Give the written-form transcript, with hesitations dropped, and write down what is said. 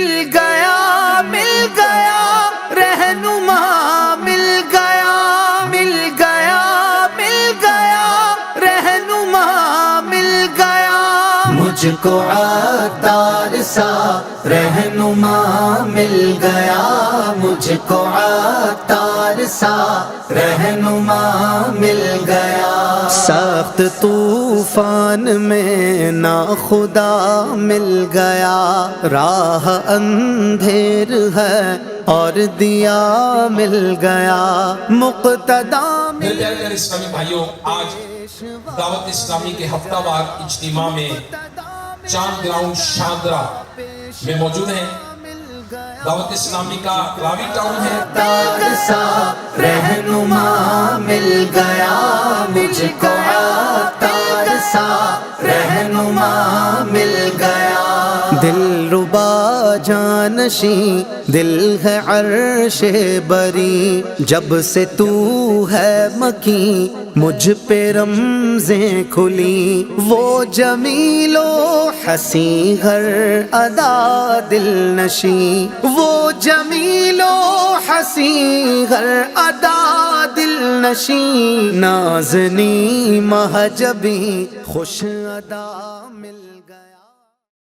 مل گیا مل گیا رہنما مل گیا مل گیا مل گیا رہنما مل گیا مجھ کو عطار سا رہنما مل گیا مجھ کو عطار سا رہنما مل گیا سخت طوفان میں نا خدا مل گیا راہ اندھیر ہے اور دیا مل گیا مقتدا میرے پیارے اسلامی بھائیوں، آج دعوت اسلامی کے ہفتہ وار اجتماع میں چاند گراؤنڈ شاندرا میں موجود ہیں۔ دعوت اسلامی کا راوی ٹاؤن ہے۔ عطار سا رہنما مل گیا مجھ کو عطار سا رہنما مل گیا دل ربا جانشیں دل ہے عرش بری جب سے تو ہے مکیں مجھ پہ رمزیں کھلی وہ جمیل و حسین ہر ادا دل نشیں وہ جمیل و حسین ہر ادا دل نشیں نازنی مہجبی خوش ادا مل